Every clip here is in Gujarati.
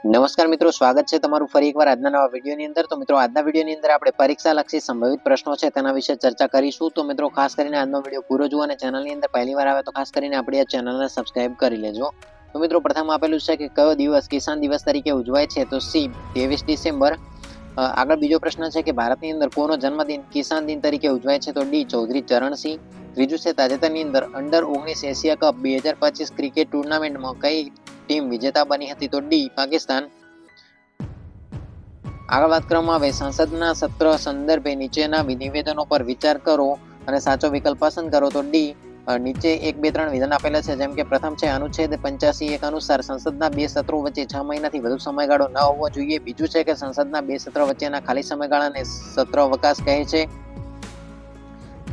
નમસ્કાર મિત્રો, સ્વાગત છે તમારું ફરી એકવાર આજના નવા વિડીયોની અંદર. તો મિત્રો, આજના વિડીયોની અંદર આપણે પરીક્ષા લક્ષી સંભવિત પ્રશ્નો છે તેના વિશે ચર્ચા કરીશું. તો મિત્રો, ખાસ કરીને આજનો વિડીયો પૂરો જુઓ અને ચેનલની અંદર પહેલી વાર આવે તો ખાસ કરીને આપણી આ ચેનલને સબસ્ક્રાઇબ કરી લેજો. તો મિત્રો, પ્રથમ આપેલું છે કે કયો દિવસ કિસાન દિવસ તરીકે ઉજવાય છે? તો સી 23 ડિસેમ્બર. આગળ બીજો પ્રશ્ન છે કે ભારતની અંદર કોનો જન્મદિન કિસાન દિન તરીકે ઉજવાય છે? તો ડી ચૌધરી ચરણસિંહ. ત્રીજું છે તાજેતરની અંદર અંડર-19 એશિયા કપ 2025 ક્રિકેટ ટુર્નામેન્ટમાં કઈ ટીમ વિજેતા બની હતી? તો ડી પાકિસ્તાન. આગળ વાત કરવામાં આવે સંસદના સત્ર સંદર્ભે નીચેના નિવેદનો પર વિચાર કરો અને સાચો વિકલ્પ પસંદ કરો. તો ડી નીચે 1, 2, 3 વિધાન આપેલા છે, જેમ કે પ્રથમ છે અનુચ્છેદ 85(1) અનુસાર સંસદના બે સત્રો વચ્ચે 6 મહિનાથી વધુ સમયગાળો ન હોવો જોઈએ. બીજું છે કે સંસદના બે સત્ર વચ્ચેના ખાલી સમયગાળાને સત્રાવકાશ કહે છે.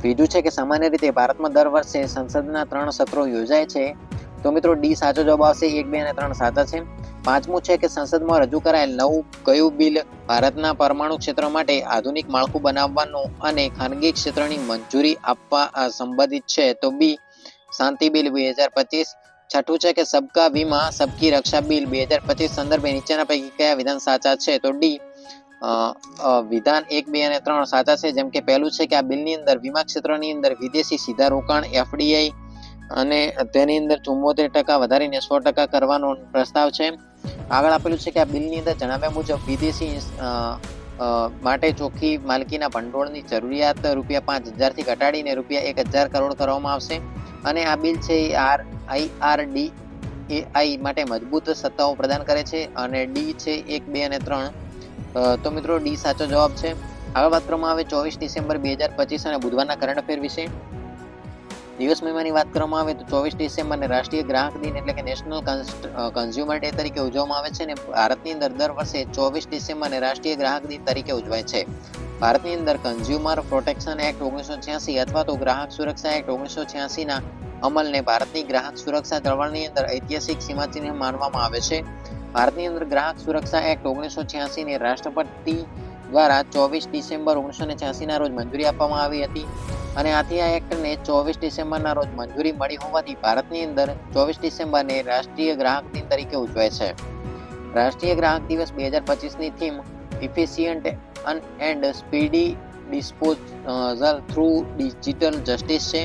ત્રીજું છે કે સામાન્ય રીતે ભારતમાં દર વર્ષે સંસદના 3 સત્રો યોજાય છે. તો મિત્રો, ડી સાચો જવાબ આવશે. 1, 2 અને 3 સાચા છે. પાંચમું છે કે સંસદમાં રજૂ કરાયેલ નવું કયું બિલ ભારતના પરમાણુ ક્ષેત્ર માટે આધુનિક માળખું બનાવવાનું અને ખાનગી ક્ષેત્રની મંજૂરી આપવા સંબંધિત છે? તો બી શાંતિ બિલ 2025. છઠ્ઠું છે કે સબકા વીમા સબકી રક્ષા બિલ 2025 સંદર્ભે નીચેના પૈકી કયા વિધાન સાચા છે? તો ડી વિધાન 1, 2 અને 3 સાચા છે. જેમ કે પહેલું છે કે આ બિલની અંદર વીમા ક્ષેત્રની અંદર વિદેશી સીધા રોકાણ FDI અને તેની અંદર 74% વધારીને 100% કરવાનો પ્રસ્તાવ છે. આગળ આપેલું છે કે આ બિલની અંદર જણાવ્યા મુજબ વિદેશી માટે ચોખ્ખી માલકીના ભંડોળની જરૂરિયાત ₹5,000 થી ઘટાડીને ₹1,000 કરોડ કરવામાં આવશે. અને આ બિલ છે IRDAI માટે મજબૂત સત્તાઓ પ્રદાન કરે છે. અને ડી છે 1, 2 અને 3. તો મિત્રો, ડી સાચો જવાબ છે. આગળ વાત કરવામાં આવે 24 ડિસેમ્બર 2025 અને બુધવારના કરંટ અફેર વિશે. દિવસ મહિમાની વાત કરવામાં આવે તો 24 ડિસેમ્બરને રાષ્ટ્રીય ગ્રાહક દિન એટલે કે નેશનલ કન્ઝ્યુમર ડે તરીકે ઉજવવામાં આવે છે. અને ભારતની અંદર દર વર્ષે 24 ડિસેમ્બરને રાષ્ટ્રીય ગ્રાહક દિન તરીકે ઉજવાય છે. ભારતની અંદર કન્ઝ્યુમર પ્રોટેક્શન એક્ટ 1986 અથવા તો ગ્રાહક સુરક્ષા એક્ટ 1986 ના અમલને ભારતની ગ્રાહક સુરક્ષા ચળવળની અંદર ઐતિહાસિક સીમાચિહ્ન માનવામાં આવે છે. ભારતની અંદર ગ્રાહક સુરક્ષા એક્ટ 1986 ને રાષ્ટ્રપતિ દ્વારા 24 ડિસેમ્બર 1986 ના રોજ મંજૂરી આપવામાં આવી હતી. અને આથી આ એક્ટને 24 ડિસેમ્બરના રોજ મંજૂરી મળી હોવાથી ભારતની અંદર 24 ડિસેમ્બરને રાષ્ટ્રીય ગ્રાહક દિન તરીકે ઉજવાય છે. રાષ્ટ્રીય ગ્રાહક દિવસ 2025ની theme efficient and speedy disposal through digital justice છે.